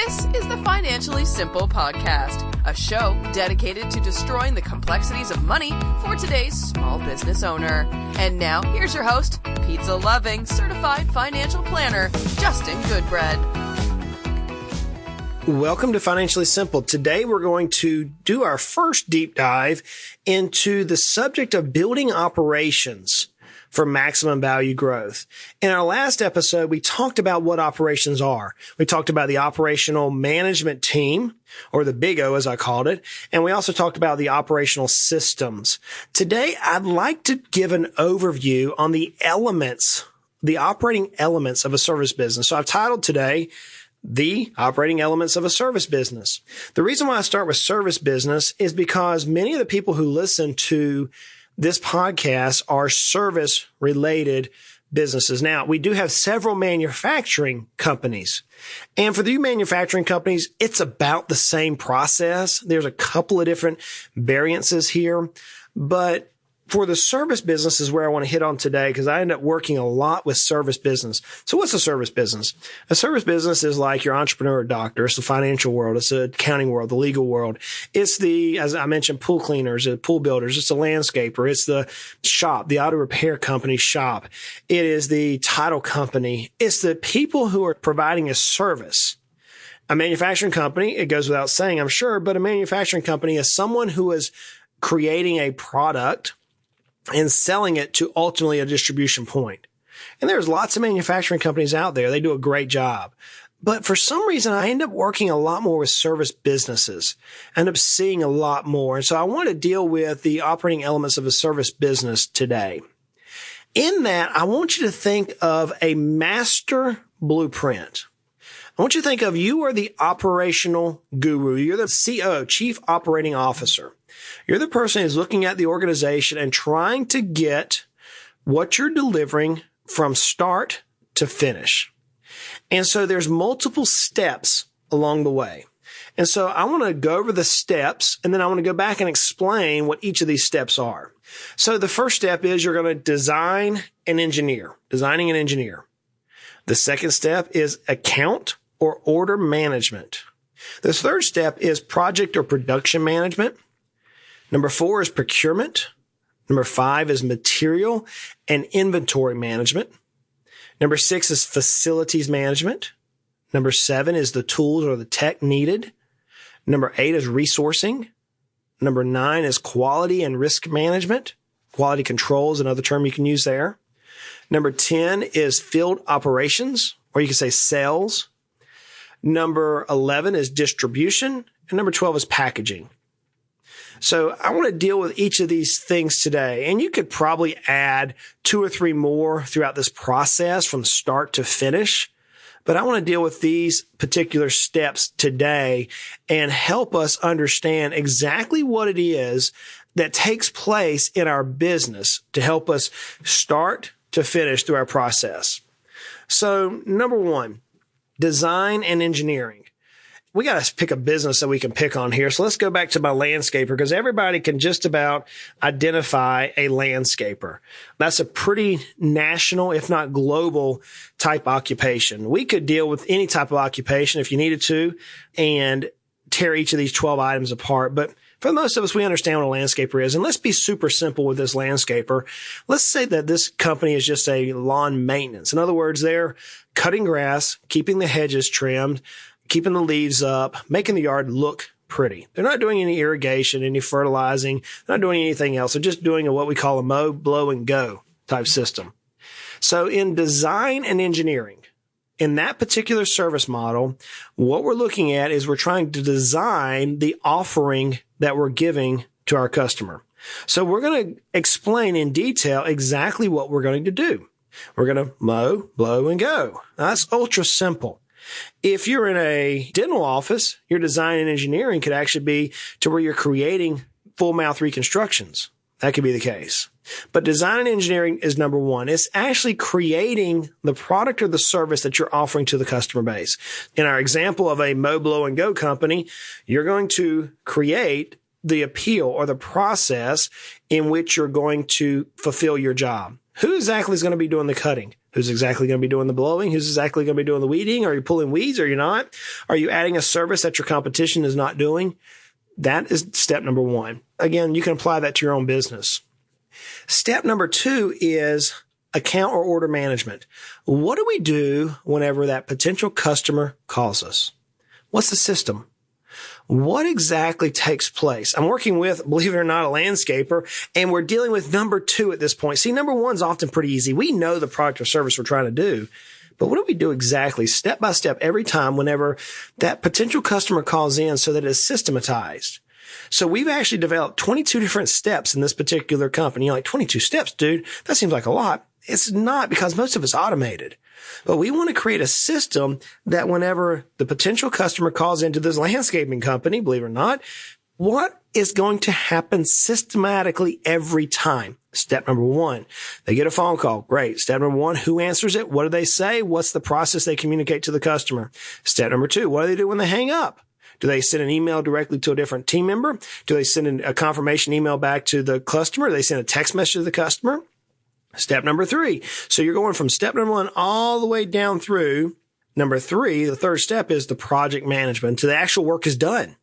This is the Financially Simple Podcast, a show dedicated to destroying the complexities of money for today's small business owner. And now, here's your host, pizza-loving, certified financial planner, Justin Goodbread. Welcome to Financially Simple. Today, we're going to do our first deep dive into the subject of building operations for maximum value growth. In our last episode, we talked about what operations are. We talked about the operational management team, or the Big O as I called it, and we also talked about the operational systems. Today, I'd like to give an overview on the operating elements of a service business. So I've titled today, The Operating Elements of a Service Business. The reason why I start with service business is because many of the people who listen to this podcast are service-related businesses. Now, we do have several manufacturing companies. And for the manufacturing companies, it's about the same process. There's a couple of different variances here. But for the service business is where I want to hit on today because I end up working a lot with service business. So what's a service business? A service business is like your entrepreneur or doctor. It's the financial world. It's the accounting world, the legal world. It's the, as I mentioned, pool cleaners, pool builders. It's the landscaper. It's the shop, the auto repair company shop. It is the title company. It's the people who are providing a service. A manufacturing company, it goes without saying, I'm sure, but a manufacturing company is someone who is creating a product and selling it to ultimately a distribution point. And there's lots of manufacturing companies out there. They do a great job. But for some reason, I end up working a lot more with service businesses. I end up seeing a lot more. And so I want to deal with the operating elements of a service business today. In that, I want you to think of a master blueprint. I want you to think of you are the operational guru. You're the CO, Chief Operating Officer. You're the person who's looking at the organization and trying to get what you're delivering from start to finish. And so there's multiple steps along the way. And so I want to go over the steps, and then I want to go back and explain what each of these steps are. So the first step is you're going to designing and engineer. The second step is account or order management. The third step is project or production management. Number 4 is procurement. Number 5 is material and inventory management. Number 6 is facilities management. Number 7 is the tools or the tech needed. Number 8 is resourcing. Number 9 is quality and risk management. Quality control is another term you can use there. Number 10 is field operations, or you can say sales. Number 11 is distribution. And number 12 is packaging. So I want to deal with each of these things today. And you could probably add 2 or 3 more throughout this process from start to finish. But I want to deal with these particular steps today and help us understand exactly what it is that takes place in our business to help us start to finish through our process. So number 1, design and engineering. We got to pick a business that we can pick on here. So let's go back to my landscaper because everybody can just about identify a landscaper. That's a pretty national, if not global type occupation. We could deal with any type of occupation if you needed to and tear each of these 12 items apart. But for most of us, we understand what a landscaper is. And let's be super simple with this landscaper. Let's say that this company is just a lawn maintenance. In other words, they're cutting grass, keeping the hedges trimmed, keeping the leaves up, making the yard look pretty. They're not doing any irrigation, any fertilizing. They're not doing anything else. They're just doing what we call a mow, blow, and go type system. So in design and engineering, in that particular service model, what we're looking at is we're trying to design the offering that we're giving to our customer. So we're going to explain in detail exactly what we're going to do. We're going to mow, blow, and go. Now, that's ultra simple. If you're in a dental office, your design and engineering could actually be to where you're creating full mouth reconstructions. That could be the case. But design and engineering is number 1. It's actually creating the product or the service that you're offering to the customer base. In our example of a mow, blow, and go company, you're going to create the appeal or the process in which you're going to fulfill your job. Who exactly is going to be doing the cutting? Who's exactly going to be doing the blowing? Who's exactly going to be doing the weeding? Are you pulling weeds? Are you not? Are you adding a service that your competition is not doing? That is step number one. Again, you can apply that to your own business. Step number two is account or order management. What do we do whenever that potential customer calls us? What's the system? What exactly takes place? I'm working with, believe it or not, a landscaper, and we're dealing with number two at this point. See, number one's often pretty easy. We know the product or service we're trying to do, but what do we do exactly, step by step, every time whenever that potential customer calls in so that it's systematized? So we've actually developed 22 different steps in this particular company. You're like, 22 steps, dude? That seems like a lot. It's not, because most of it's automated. But we want to create a system that whenever the potential customer calls into this landscaping company, believe it or not, what is going to happen systematically every time? Step number one, they get a phone call. Great. Step number one, who answers it? What do they say? What's the process they communicate to the customer? Step number two, what do they do when they hang up? Do they send an email directly to a different team member? Do they send a confirmation email back to the customer? Do they send a text message to the customer? Step number three. So you're going from step number one all the way down through number three. The third step is the project management until the actual work is done.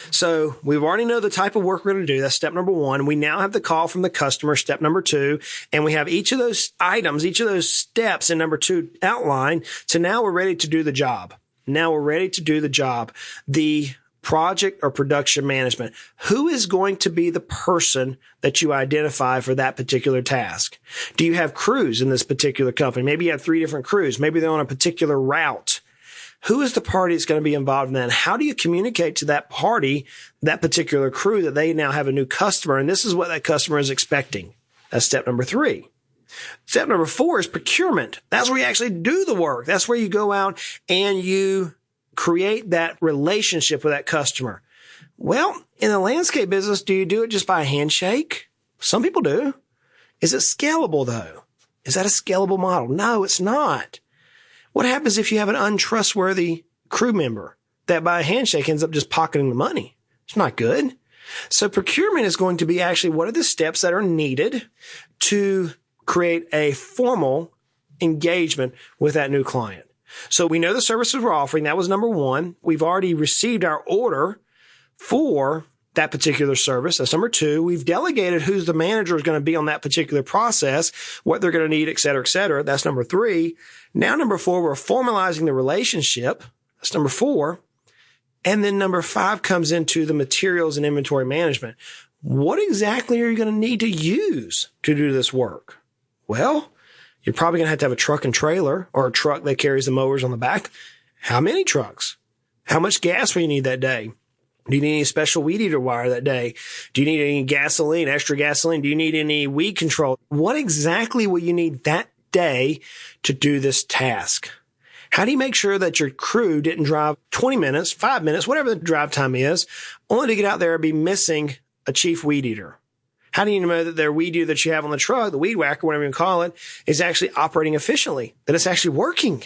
So we've already know the type of work we're going to do. That's step number one. We now have the call from the customer, step number two, and we have each of those items, each of those steps in number two outlined. So now we're ready to do the job. Now we're ready to do the job. The project or production management. Who is going to be the person that you identify for that particular task? Do you have crews in this particular company? Maybe you have 3 different crews. Maybe they're on a particular route. Who is the party that's going to be involved in that? And how do you communicate to that party, that particular crew, that they now have a new customer and this is what that customer is expecting? That's step number 3. Step number 4 is procurement. That's where you actually do the work. That's where you go out and you create that relationship with that customer. Well, in the landscape business, do you do it just by a handshake? Some people do. Is it scalable though? Is that a scalable model? No, it's not. What happens if you have an untrustworthy crew member that by a handshake ends up just pocketing the money? It's not good. So procurement is going to be actually what are the steps that are needed to create a formal engagement with that new client. So we know the services we're offering. That was number 1. We've already received our order for that particular service. That's number 2. We've delegated who's the manager is going to be on that particular process, what they're going to need, et cetera, et cetera. That's number 3. Now, number 4, we're formalizing the relationship. That's number 4. And then number 5 comes into the materials and inventory management. What exactly are you going to need to use to do this work? Well, you're probably going to have a truck and trailer or a truck that carries the mowers on the back. How many trucks? How much gas will you need that day? Do you need any special weed eater wire that day? Do you need any gasoline, extra gasoline? Do you need any weed control? What exactly will you need that day to do this task? How do you make sure that your crew didn't drive 20 minutes, 5 minutes, whatever the drive time is, only to get out there and be missing a chief weed eater? How do you know that their weed eater that you have on the truck, the weed whacker, whatever you call it, is actually operating efficiently, that it's actually working?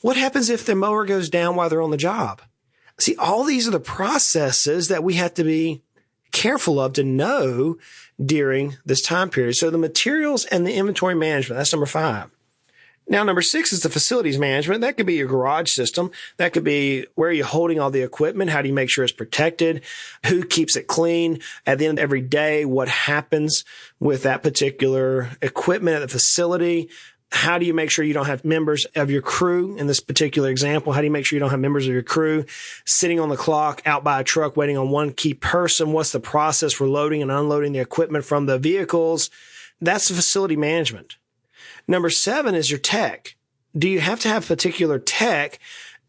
What happens if the mower goes down while they're on the job? See, all these are the processes that we have to be careful of to know during this time period. So the materials and the inventory management, that's number 5. Now, number 6 is the facilities management. That could be your garage system. That could be where you're holding all the equipment. How do you make sure it's protected? Who keeps it clean? At the end of every day, what happens with that particular equipment at the facility? How do you make sure you don't have members of your crew? In this particular example, how do you make sure you don't have members of your crew sitting on the clock out by a truck waiting on one key person? What's the process for loading and unloading the equipment from the vehicles? That's the facility management. Number 7 is your tech. Do you have to have particular tech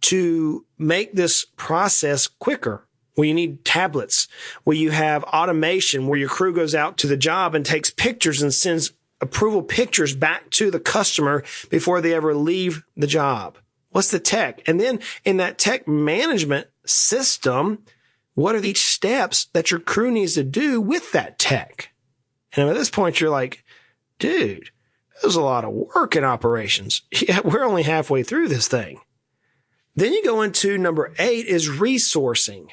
to make this process quicker? Will you need tablets? Will you have automation where your crew goes out to the job and takes pictures and sends approval pictures back to the customer before they ever leave the job? What's the tech? And then in that tech management system, what are each steps that your crew needs to do with that tech? And at this point, you're like, dude, there's a lot of work in operations. Yeah, we're only halfway through this thing. Then you go into number 8 is resourcing.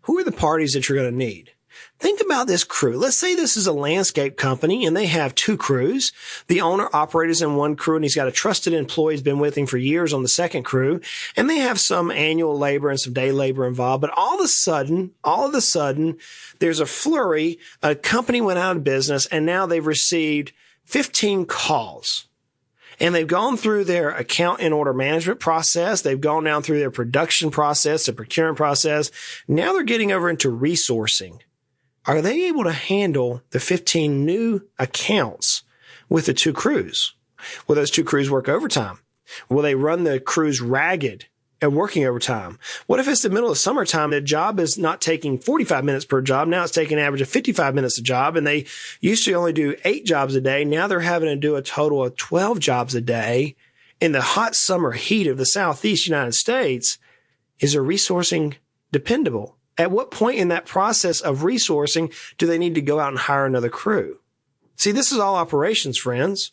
Who are the parties that you're going to need? Think about this crew. Let's say this is a landscape company and they have 2 crews. The owner operates in one crew and he's got a trusted employee who's been with him for years on the second crew. And they have some annual labor and some day labor involved. But all of a sudden, there's a flurry. A company went out of business and now they've received 15 calls. And they've gone through their account and order management process. They've gone down through their production process, the procurement process. Now they're getting over into resourcing. Are they able to handle the 15 new accounts with the 2 crews? Will those 2 crews work overtime? Will they run the crews ragged and working overtime? What if it's the middle of summertime? The job is not taking 45 minutes per job. Now it's taking an average of 55 minutes a job. And they used to only do 8 jobs a day. Now they're having to do a total of 12 jobs a day in the hot summer heat of the Southeast United States. Is their resourcing dependable? At what point in that process of resourcing do they need to go out and hire another crew? See, this is all operations, friends.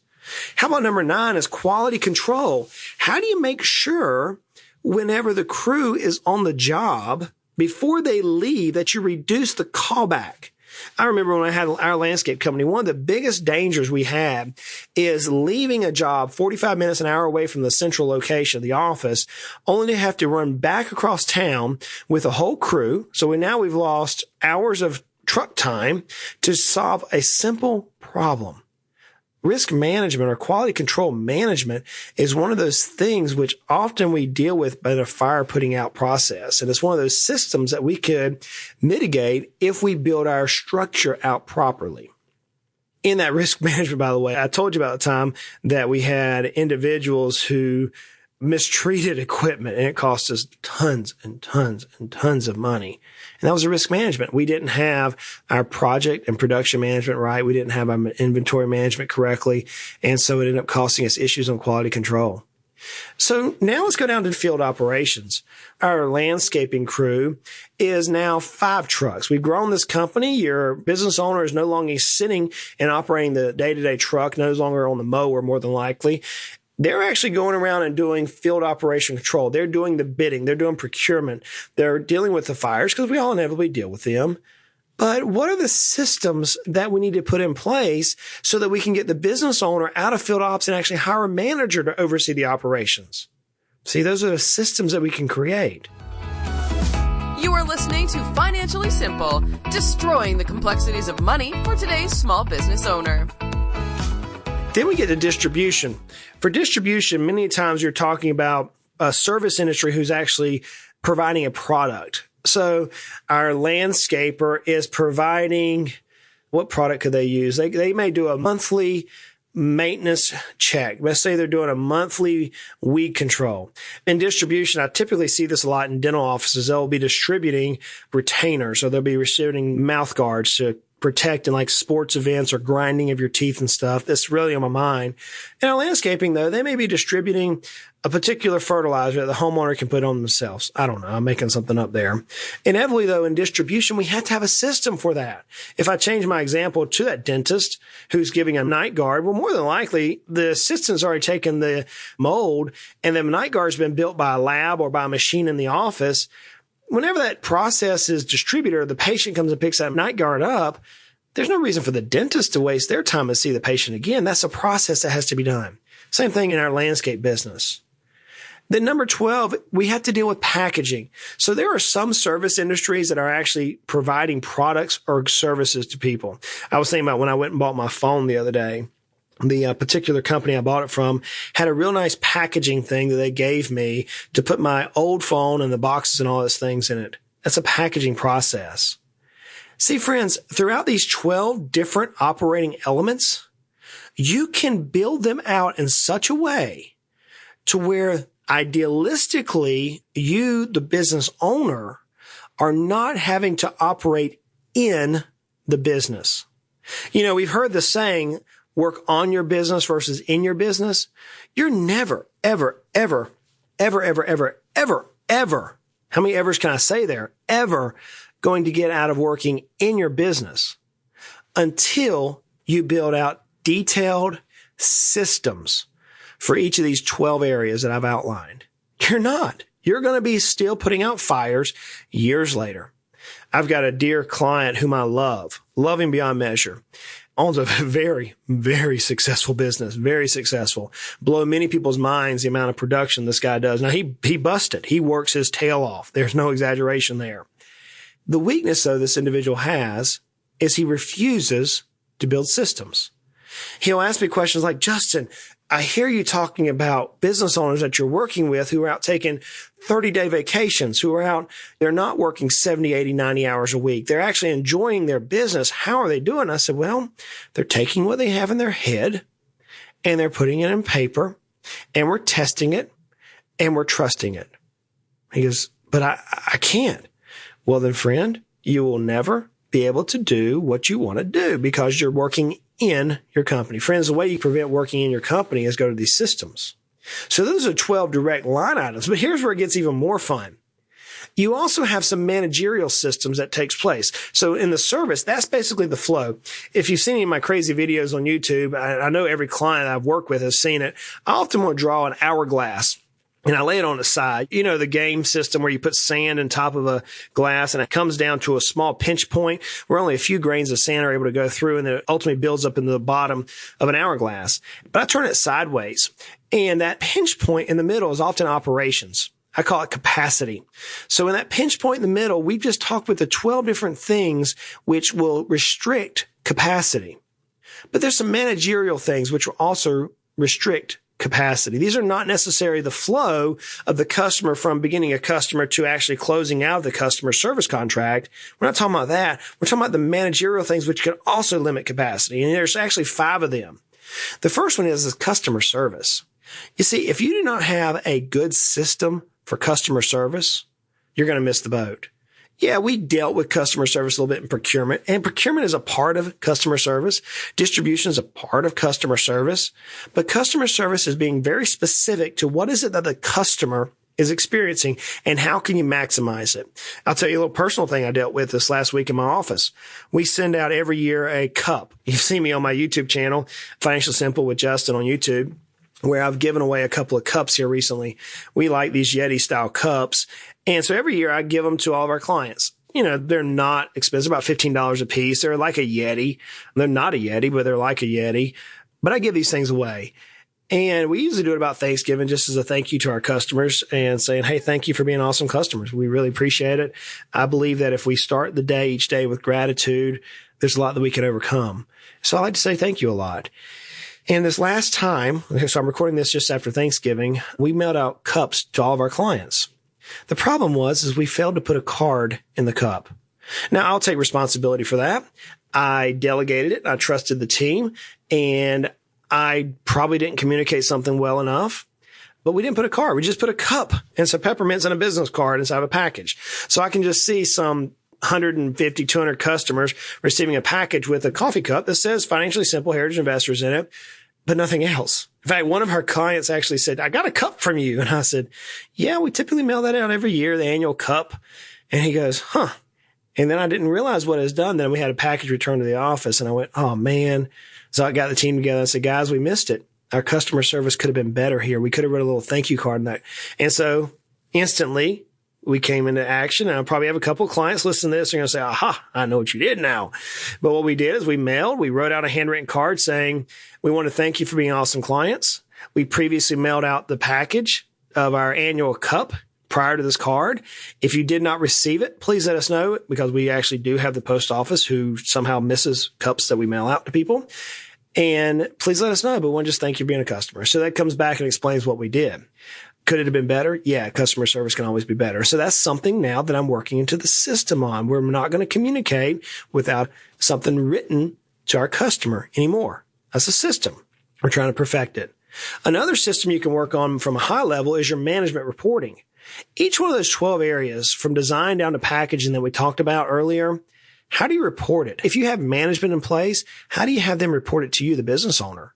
How about number 9 is quality control? How do you make sure whenever the crew is on the job, before they leave, that you reduce the callback? I remember when I had our landscape company, one of the biggest dangers we had is leaving a job 45 minutes, an hour away from the central location, the office, only to have to run back across town with a whole crew. So now we've lost hours of truck time to solve a simple problem. Risk management or quality control management is one of those things which often we deal with in a fire putting out process. And it's one of those systems that we could mitigate if we build our structure out properly. In that risk management, by the way, I told you about the time that we had individuals who mistreated equipment and it cost us tons and tons and tons of money. And that was a risk management. We didn't have our project and production management right. We didn't have our inventory management correctly. And so it ended up costing us issues on quality control. So now let's go down to field operations. Our landscaping crew is now 5 trucks. We've grown this company. Your business owner is no longer sitting and operating the day-to-day truck, no longer on the mower, more than likely. They're actually going around and doing field operation control. They're doing the bidding. They're doing procurement. They're dealing with the fires because we all inevitably deal with them. But what are the systems that we need to put in place so that we can get the business owner out of field ops and actually hire a manager to oversee the operations? See, those are the systems that we can create. You are listening to Financially Simple, destroying the complexities of money for today's small business owner. Then we get to distribution. For distribution, many times you're talking about a service industry who's actually providing a product. So our landscaper is providing, what product could they use? They may do a monthly maintenance check. Let's say they're doing a monthly weed control. In distribution, I typically see this a lot in dental offices. They'll be distributing retainers, or they'll be distributing mouth guards to protect in like sports events or grinding of your teeth and stuff. That's really on my mind. In our landscaping, though, they may be distributing a particular fertilizer that the homeowner can put on themselves. I don't know. I'm making something up there. Inevitably, though, in distribution, we have to have a system for that. If I change my example to that dentist who's giving a night guard, well, more than likely, the assistant's already taken the mold and the night guard's been built by a lab or by a machine in the office. Whenever that process is distributed, the patient comes and picks that night guard up, there's no reason for the dentist to waste their time and see the patient again. That's a process that has to be done. Same thing in our landscape business. Then number 12, we have to deal with packaging. So there are some service industries that are actually providing products or services to people. I was thinking about when I went and bought my phone the other day. The particular company I bought it from had a real nice packaging thing that they gave me to put my old phone and the boxes and all those things in it. That's a packaging process. See, friends, throughout these 12 different operating elements, you can build them out in such a way to where idealistically you, the business owner, are not having to operate in the business. You know, we've heard the saying, work on your business versus in your business. You're never, ever, ever, ever, ever, ever, ever, ever, how many evers can I say there? Ever going to get out of working in your business until you build out detailed systems for each of these 12 areas that I've outlined. You're not. You're going to be still putting out fires years later. I've got a dear client whom I love him beyond measure. Owns a very, very successful business, very successful. Blow many people's minds the amount of production this guy does. Now, he busted. He works his tail off. There's no exaggeration there. The weakness, though, this individual has is he refuses to build systems. He'll ask me questions like, Justin, I hear you talking about business owners that you're working with who are out taking 30-day vacations, who are out, they're not working 70, 80, 90 hours a week. They're actually enjoying their business. How are they doing? I said, well, they're taking what they have in their head and they're putting it in paper and we're testing it and we're trusting it. He goes, but I can't. Well, then, friend, you will never be able to do what you want to do because you're working in your company. Friends, the way you prevent working in your company is go to these systems. So those are 12 direct line items, but here's where it gets even more fun. You also have some managerial systems that takes place. So in the service, that's basically the flow. If you've seen any of my crazy videos on YouTube, I know every client I've worked with has seen it. I often want to draw an hourglass. And I lay it on the side. You know, the game system where you put sand on top of a glass and it comes down to a small pinch point where only a few grains of sand are able to go through and then it ultimately builds up into the bottom of an hourglass. But I turn it sideways. And that pinch point in the middle is often operations. I call it capacity. So in that pinch point in the middle, we've just talked with the 12 different things which will restrict capacity. But there's some managerial things which will also restrict capacity. These are not necessarily the flow of the customer from beginning a customer to actually closing out the customer service contract. We're not talking about that. We're talking about the managerial things which can also limit capacity. And there's actually 5 of them. The first one is customer service. You see, if you do not have a good system for customer service, you're going to miss the boat. Yeah, we dealt with customer service a little bit in procurement, and procurement is a part of customer service. Distribution is a part of customer service, but customer service is being very specific to what is it that the customer is experiencing and how can you maximize it. I'll tell you a little personal thing I dealt with this last week in my office. We send out every year a cup. You've seen me on my YouTube channel, Financially Simple with Justin on YouTube, where I've given away a couple of cups here recently. We like these Yeti style cups. And so every year I give them to all of our clients. You know, they're not expensive, about $15 a piece. They're like a Yeti. They're not a Yeti, but they're like a Yeti. But I give these things away. And we usually do it about Thanksgiving just as a thank you to our customers and saying, hey, thank you for being awesome customers. We really appreciate it. I believe that if we start the day each day with gratitude, there's a lot that we can overcome. So I like to say thank you a lot. And this last time, so I'm recording this just after Thanksgiving, we mailed out cups to all of our clients. The problem is we failed to put a card in the cup. Now, I'll take responsibility for that. I delegated it. I trusted the team, and I probably didn't communicate something well enough, but we didn't put a card. We just put a cup and some peppermints and a business card inside of a package. So I can just see some 150, 200 customers receiving a package with a coffee cup that says Financially Simple Heritage Investors in it, but nothing else. In fact, one of our clients actually said, I got a cup from you. And I said, yeah, we typically mail that out every year, the annual cup. And he goes, huh. And then I didn't realize what it was done. Then we had a package returned to the office and I went, oh man. So I got the team together and said, guys, we missed it. Our customer service could have been better here. We could have wrote a little thank you card in that. And so instantly we came into action. And I'll probably have a couple of clients listen to this and going to say, aha, I know what you did now. But what we did is we wrote out a handwritten card saying, we want to thank you for being awesome clients. We previously mailed out the package of our annual cup prior to this card. If you did not receive it, please let us know because we actually do have the post office who somehow misses cups that we mail out to people. And please let us know, but we want to just thank you for being a customer. So that comes back and explains what we did. Could it have been better? Yeah, customer service can always be better. So that's something now that I'm working into the system on. We're not going to communicate without something written to our customer anymore. That's a system. We're trying to perfect it. Another system you can work on from a high level is your management reporting. Each one of those 12 areas from design down to packaging that we talked about earlier, how do you report it? If you have management in place, how do you have them report it to you, the business owner?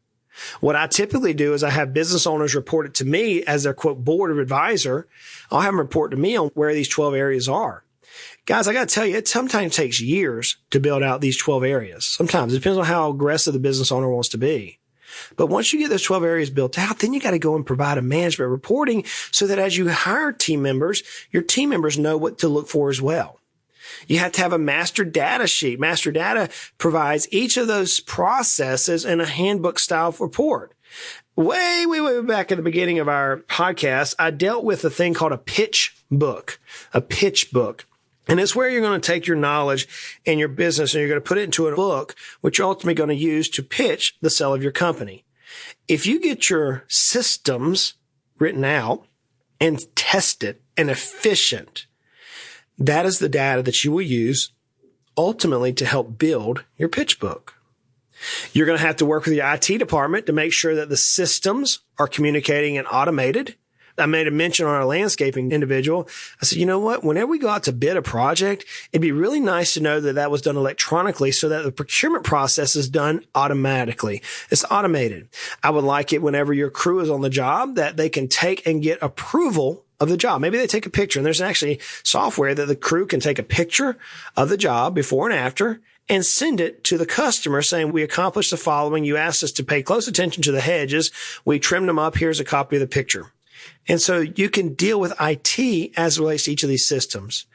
What I typically do is I have business owners report it to me as their quote board of advisor. I'll have them report to me on where these 12 areas are. Guys, I got to tell you, it sometimes takes years to build out these 12 areas. Sometimes it depends on how aggressive the business owner wants to be. But once you get those 12 areas built out, then you got to go and provide a management reporting so that as you hire team members, your team members know what to look for as well. You have to have a master data sheet. Master data provides each of those processes in a handbook style report. Way back at the beginning of our podcast, I dealt with a thing called a pitch book. And it's where you're going to take your knowledge and your business and you're going to put it into a book, which you're ultimately going to use to pitch the sale of your company. If you get your systems written out and tested and efficient, that is the data that you will use ultimately to help build your pitch book. You're going to have to work with your IT department to make sure that the systems are communicating and automated. I made a mention on our landscaping individual. I said, you know what? Whenever we go out to bid a project, it'd be really nice to know that that was done electronically so that the procurement process is done automatically. It's automated. I would like it whenever your crew is on the job that they can take and get approval of the job. Maybe they take a picture, and there's actually software that the crew can take a picture of the job before and after and send it to the customer saying, we accomplished the following. You asked us to pay close attention to the hedges. We trimmed them up. Here's a copy of the picture. And so you can deal with IT as it relates to each of these systems.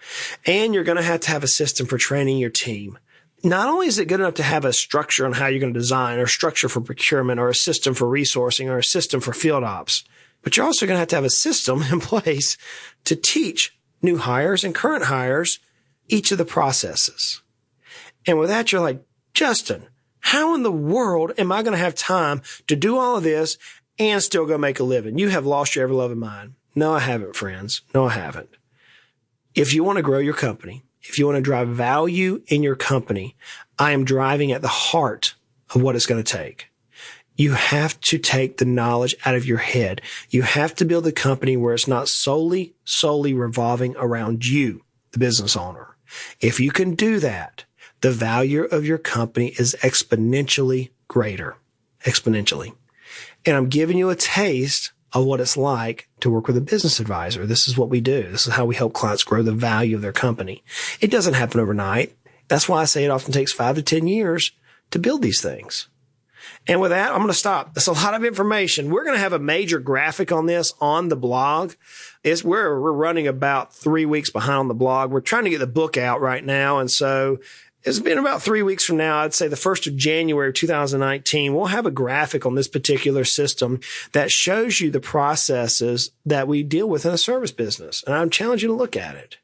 And you're going to have a system for training your team. Not only is it good enough to have a structure on how you're going to design or structure for procurement or a system for resourcing or a system for field ops, but you're also going to have a system in place to teach new hires and current hires each of the processes. And with that, you're like, Justin, how in the world am I going to have time to do all of this and still go make a living? You have lost your ever loving mind. No, I haven't, friends. No, I haven't. If you want to grow your company, if you want to drive value in your company, I am driving at the heart of what it's going to take. You have to take the knowledge out of your head. You have to build a company where it's not solely revolving around you, the business owner. If you can do that, the value of your company is exponentially greater. Exponentially. And I'm giving you a taste of what it's like to work with a business advisor. This is what we do. This is how we help clients grow the value of their company. It doesn't happen overnight. That's why I say it often takes 5 to 10 years to build these things. And with that, I'm going to stop. That's a lot of information. We're going to have a major graphic on this on the blog. We're running about 3 weeks behind on the blog. We're trying to get the book out right now. And so it's been about 3 weeks from now, I'd say the 1st of January, 2019, we'll have a graphic on this particular system that shows you the processes that we deal with in a service business. And I challenge you to look at it.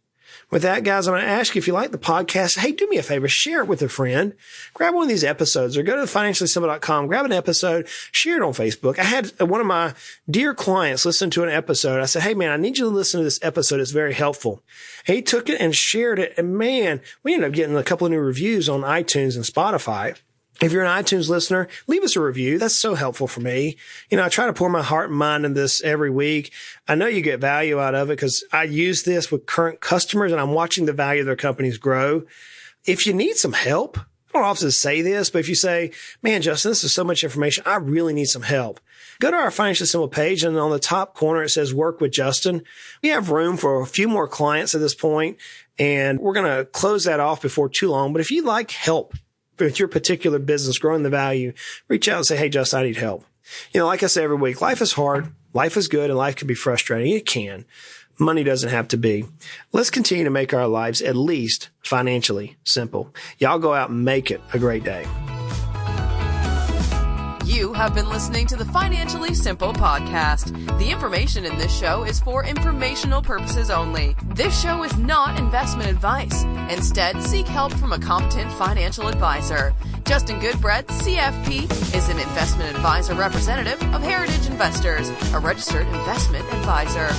With that, guys, I'm going to ask you if you like the podcast, hey, do me a favor, share it with a friend. Grab one of these episodes or go to financiallysimple.com, grab an episode, share it on Facebook. I had one of my dear clients listen to an episode. I said, hey, man, I need you to listen to this episode. It's very helpful. He took it and shared it. And man, we ended up getting a couple of new reviews on iTunes and Spotify. If you're an iTunes listener, leave us a review. That's so helpful for me. I try to pour my heart and mind in this every week. I know you get value out of it because I use this with current customers and I'm watching the value of their companies grow. If you need some help, I don't often say this, but if you say, man, Justin, this is so much information. I really need some help. Go to our Financially Simple page and on the top corner, it says work with Justin. We have room for a few more clients at this point, and we're going to close that off before too long. But if you'd like help with your particular business, growing the value, reach out and say, hey, Justin, I need help. Like I say every week, life is hard, life is good, and life can be frustrating. It can. Money doesn't have to be. Let's continue to make our lives at least financially simple. Y'all go out and make it a great day. You have been listening to the Financially Simple podcast. The information in this show is for informational purposes only. This show is not investment advice. Instead, seek help from a competent financial advisor. Justin Goodbread, CFP, is an investment advisor representative of Heritage Investors, a registered investment advisor.